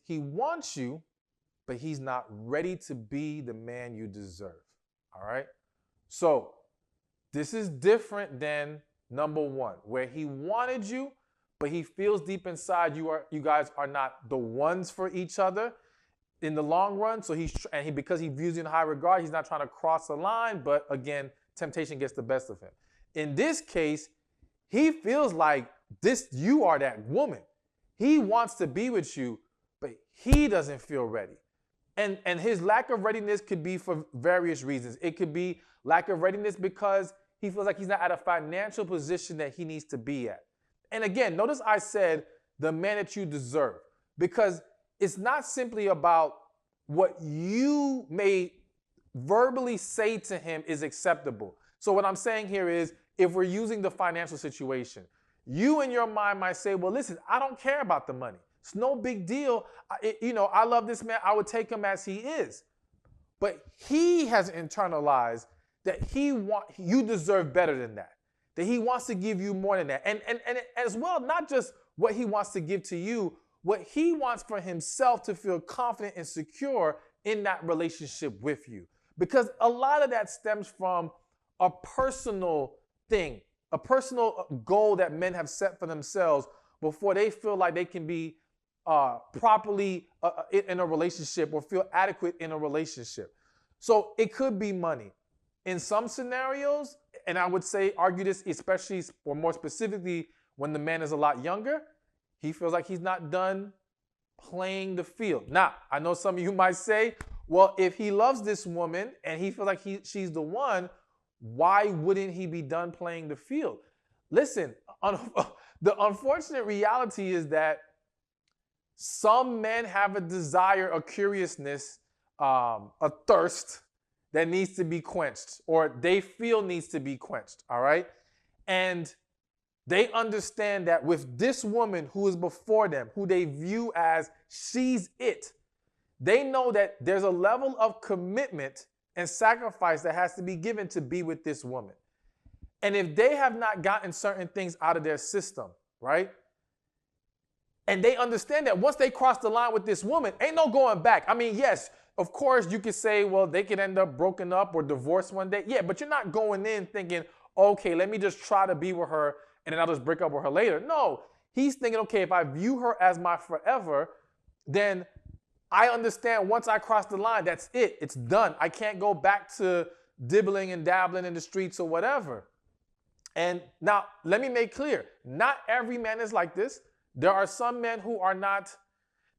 he wants you, but he's not ready to be the man you deserve. All right? So, this is different than number one, where he wanted you, but he feels deep inside you guys are not the ones for each other in the long run. So because he views you in high regard, he's not trying to cross the line, but again, temptation gets the best of him. In this case, he feels like you are that woman. He wants to be with you, but he doesn't feel ready. And his lack of readiness could be for various reasons. It could be lack of readiness because he feels like he's not at a financial position that he needs to be at. And again, notice I said the man that you deserve, because it's not simply about what you may verbally say to him is acceptable. So what I'm saying here is, if we're using the financial situation, you in your mind might say, well, listen, I don't care about the money. It's no big deal. I love this man. I would take him as he is. But he has internalized that you deserve better than that. That he wants to give you more than that. And as well, not just what he wants to give to you, what he wants for himself to feel confident and secure in that relationship with you. Because a lot of that stems from a personal thing, a personal goal that men have set for themselves before they feel like they can be properly in a relationship or feel adequate in a relationship. So it could be money. In some scenarios, and I would say argue this especially or more specifically when the man is a lot younger, he feels like he's not done playing the field. Now, I know some of you might say, well, if he loves this woman and he feels like she's the one, why wouldn't he be done playing the field? Listen, the unfortunate reality is that some men have a desire, a curiousness, a thirst that needs to be quenched, or they feel needs to be quenched, all right? And they understand that with this woman who is before them, who they view as she's it, they know that there's a level of commitment and sacrifice that has to be given to be with this woman. And if they have not gotten certain things out of their system, right? And they understand that once they cross the line with this woman, ain't no going back. I mean, yes, of course, you could say, well, they could end up broken up or divorced one day. Yeah, but you're not going in thinking, okay, let me just try to be with her and then I'll just break up with her later. No, he's thinking, okay, if I view her as my forever, then I understand once I cross the line, that's it. It's done. I can't go back to dibbling and dabbling in the streets or whatever. And now, let me make clear, not every man is like this. There are some men who are not,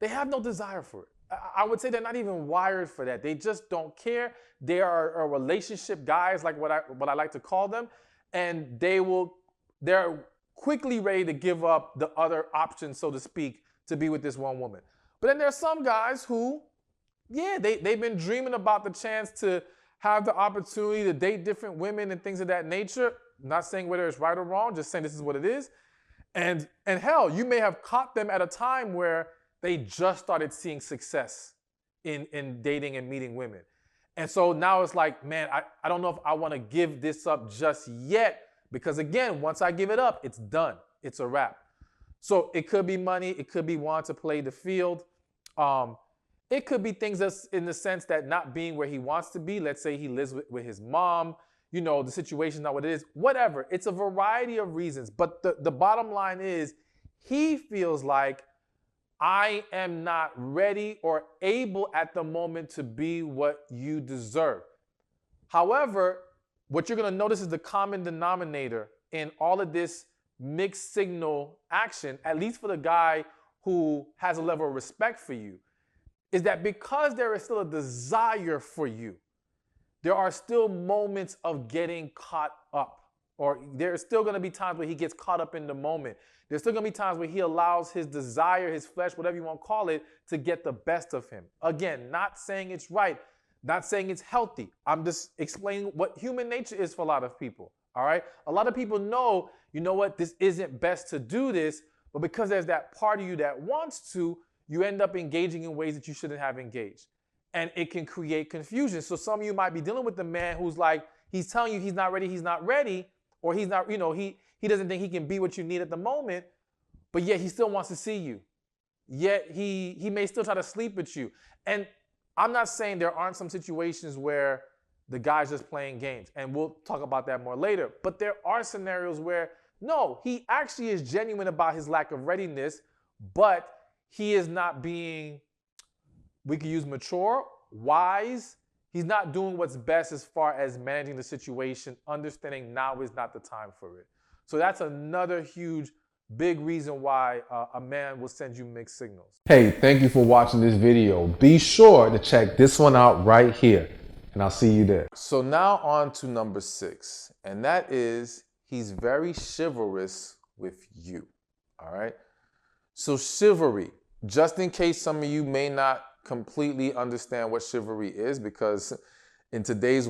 they have no desire for it. I would say they're not even wired for that. They just don't care. They are relationship guys, like what I like to call them, and they're quickly ready to give up the other options, so to speak, to be with this one woman. But then there are some guys who, yeah, they've been dreaming about the chance to have the opportunity to date different women and things of that nature. I'm not saying whether it's right or wrong, just saying this is what it is. And hell, you may have caught them at a time where they just started seeing success in dating and meeting women. And so now it's like, man, I don't know if I want to give this up just yet, because again, once I give it up, it's done. It's a wrap. So it could be money. It could be wanting to play the field. It could be things that's in the sense that not being where he wants to be. Let's say he lives with his mom. You know, the situation is not what it is. Whatever. It's a variety of reasons. But the bottom line is he feels like I am not ready or able at the moment to be what you deserve. However, what you're going to notice is the common denominator in all of this mixed signal action, at least for the guy who has a level of respect for you, is that because there is still a desire for you, there are still moments of getting caught up. Or there's still going to be times where he gets caught up in the moment. There's still going to be times where he allows his desire, his flesh, whatever you want to call it, to get the best of him. Again, not saying it's right, not saying it's healthy. I'm just explaining what human nature is for a lot of people. All right? A lot of people know, you know what, this isn't best to do this, but because there's that part of you that wants to, you end up engaging in ways that you shouldn't have engaged. And it can create confusion. So some of you might be dealing with the man who's like, he's telling you he's not ready, or he's not, he doesn't think he can be what you need at the moment, but yet he still wants to see you. yet he may still try to sleep with you. And I'm not saying there aren't some situations where the guy's just playing games, and we'll talk about that more later. But there are scenarios where, no, he actually is genuine about his lack of readiness, but he is not being, we could use mature, wise. He's not doing what's best as far as managing the situation, understanding now is not the time for it. So that's another huge, big reason why a man will send you mixed signals. Hey, thank you for watching this video. Be sure to check this one out right here, and I'll see you there. So now on to number 6, and that is he's very chivalrous with you, all right? So chivalry, just in case some of you may not completely understand what chivalry is, because in today's